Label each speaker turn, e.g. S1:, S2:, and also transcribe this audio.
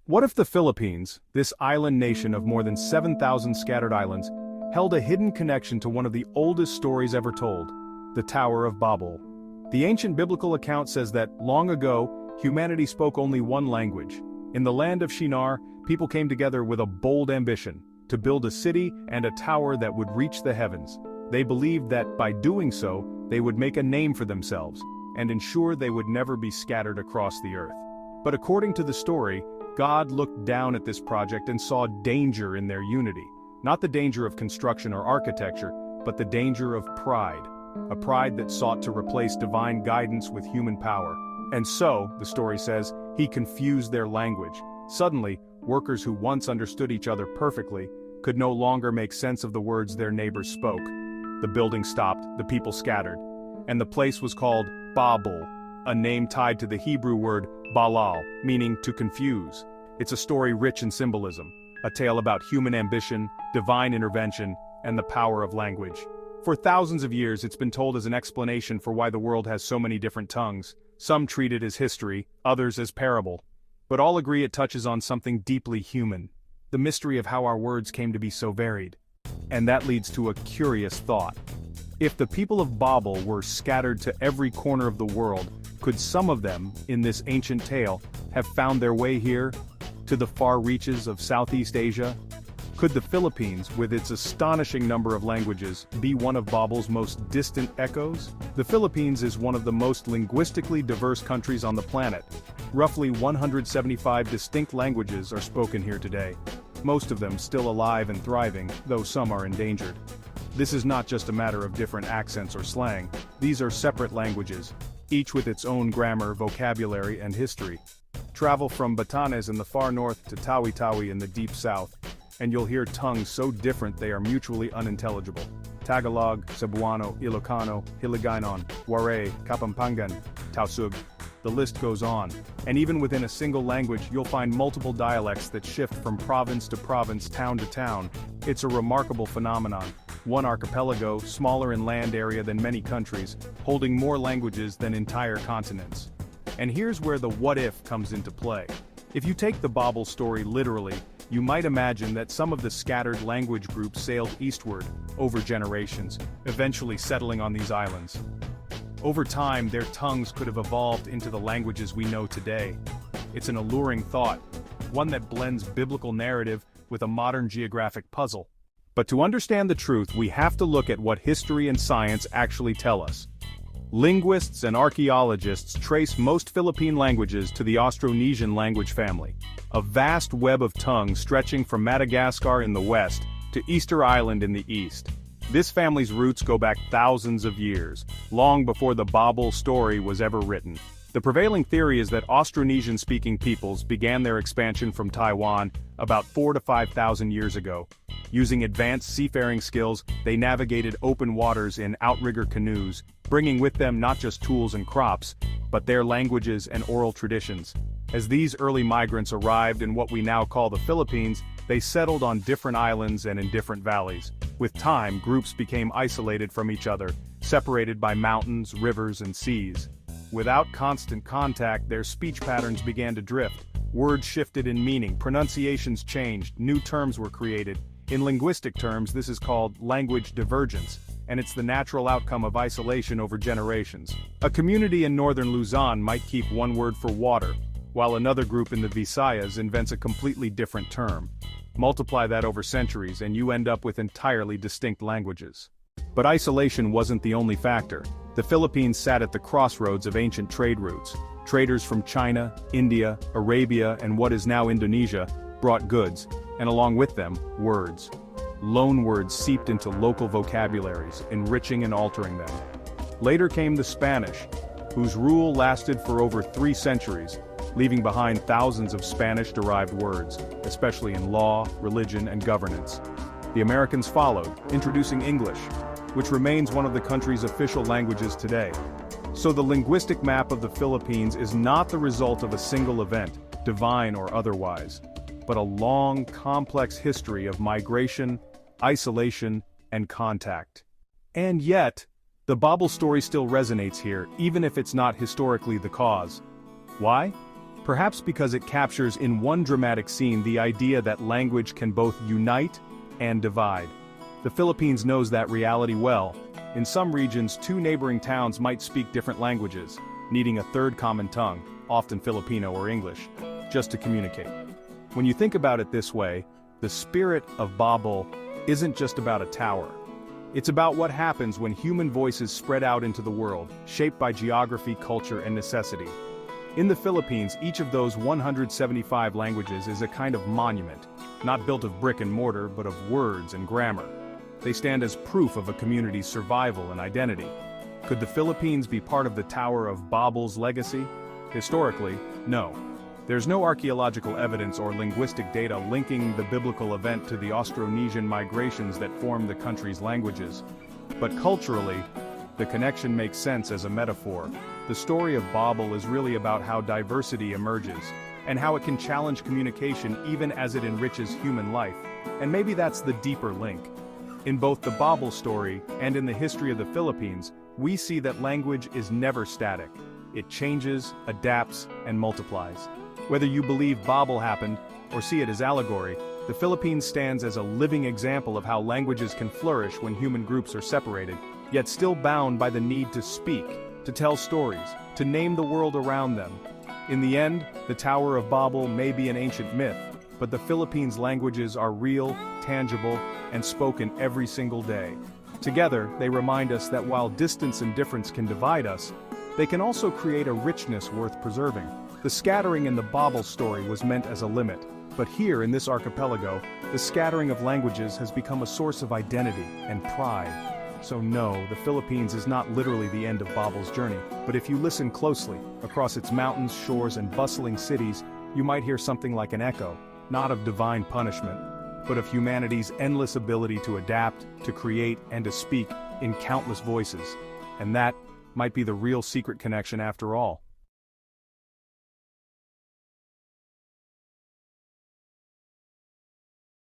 S1: What if the Philippines, this island nation of more than 7,000 scattered islands, held a hidden connection to one of the oldest stories ever told, the Tower of Babel? The ancient biblical account says that, long ago, humanity spoke only one language. In the land of Shinar, people came together with a bold ambition, to build a city and a tower that would reach the heavens. They believed that, by doing so, they would make a name for themselves, and ensure they would never be scattered across the earth. But according to the story, God looked down at this project and saw danger in their unity. Not the danger of construction or architecture, but the danger of pride. A pride that sought to replace divine guidance with human power. And so, the story says, he confused their language. Suddenly, workers who once understood each other perfectly could no longer make sense of the words their neighbors spoke. The building stopped, the people scattered, and the place was called Babel, a name tied to the Hebrew word balal, meaning to confuse. It's a story rich in symbolism, a tale about human ambition, divine intervention, and the power of language. For thousands of years it's been told as an explanation for why the world has so many different tongues. Some treat it as history, others as parable. But all agree it touches on something deeply human, the mystery of how our words came to be so varied. And that leads to a curious thought. If the people of Babel were scattered to every corner of the world, could some of them, in this ancient tale, have found their way here, to the far reaches of Southeast Asia? Could the Philippines, with its astonishing number of languages, be one of Babel's most distant echoes? The Philippines is one of the most linguistically diverse countries on the planet. Roughly 175 distinct languages are spoken here today. Most of them still alive and thriving, though some are endangered. This is not just a matter of different accents or slang. These are separate languages, each with its own grammar, vocabulary, and history. Travel from Batanes in the far north to Tawi-Tawi in the deep south, and you'll hear tongues so different they are mutually unintelligible. Tagalog, Cebuano, Ilocano, Hiligaynon, Waray, Kapampangan, Tausug. The list goes on, and even within a single language you'll find multiple dialects that shift from province to province, town to town. It's a remarkable phenomenon. One archipelago, smaller in land area than many countries, holding more languages than entire continents. And here's where the what if comes into play. If you take the Babel story literally, you might imagine that some of the scattered language groups sailed eastward, over generations, eventually settling on these islands. Over time, their tongues could have evolved into the languages we know today. It's an alluring thought, one that blends biblical narrative with a modern geographic puzzle. But to understand the truth, we have to look at what history and science actually tell us. Linguists and archaeologists trace most Philippine languages to the Austronesian language family, a vast web of tongues stretching from Madagascar in the west to Easter Island in the east. This family's roots go back thousands of years, long before the Babel story was ever written. The prevailing theory is that Austronesian-speaking peoples began their expansion from Taiwan about 4,000 to 5,000 years ago. Using advanced seafaring skills, they navigated open waters in outrigger canoes, bringing with them not just tools and crops, but their languages and oral traditions. As these early migrants arrived in what we now call the Philippines, they settled on different islands and in different valleys. With time, groups became isolated from each other, separated by mountains, rivers, and seas. Without constant contact, their speech patterns began to drift. Words shifted in meaning, pronunciations changed, new terms were created. In linguistic terms, this is called language divergence, and it's the natural outcome of isolation over generations. A community in northern Luzon might keep one word for water, while another group in the Visayas invents a completely different term. Multiply that over centuries and you end up with entirely distinct languages. But isolation wasn't the only factor. The Philippines sat at the crossroads of ancient trade routes. Traders from China, India, Arabia, and what is now Indonesia brought goods, and along with them, words. Loan words seeped into local vocabularies, enriching and altering them. Later came the Spanish, whose rule lasted for over 3 centuries, leaving behind thousands of Spanish-derived words, especially in law, religion, and governance. The Americans followed, introducing English, which remains one of the country's official languages today. So the linguistic map of the Philippines is not the result of a single event, divine or otherwise, but a long, complex history of migration, isolation, and contact. And yet, the Babel story still resonates here, even if it's not historically the cause. Why? Perhaps because it captures in one dramatic scene the idea that language can both unite and divide. The Philippines knows that reality well. In some regions, two neighboring towns might speak different languages, needing a third common tongue, often Filipino or English, just to communicate. When you think about it this way, the spirit of Babel isn't just about a tower. It's about what happens when human voices spread out into the world, shaped by geography, culture, and necessity. In the Philippines, each of those 175 languages is a kind of monument, not built of brick and mortar, but of words and grammar. They stand as proof of a community's survival and identity. Could the Philippines be part of the Tower of Babel's legacy? Historically, no. There's no archaeological evidence or linguistic data linking the biblical event to the Austronesian migrations that formed the country's languages. But culturally, the connection makes sense as a metaphor. The story of Babel is really about how diversity emerges, and how it can challenge communication even as it enriches human life. And maybe that's the deeper link. In both the Babel story and in the history of the Philippines, we see that language is never static. It changes, adapts, and multiplies. Whether you believe Babel happened or see it as allegory, the Philippines stands as a living example of how languages can flourish when human groups are separated, yet still bound by the need to speak, to tell stories, to name the world around them. In the end, the Tower of Babel may be an ancient myth, but the Philippines' languages are real, tangible, and spoken every single day. Together, they remind us that while distance and difference can divide us, they can also create a richness worth preserving. The scattering in the Babel story was meant as a limit, but here in this archipelago, the scattering of languages has become a source of identity and pride. So no, the Philippines is not literally the end of Babel's journey, but if you listen closely, across its mountains, shores, and bustling cities, you might hear something like an echo, not of divine punishment, but of humanity's endless ability to adapt, to create, and to speak in countless voices. And that might be the real secret connection after all.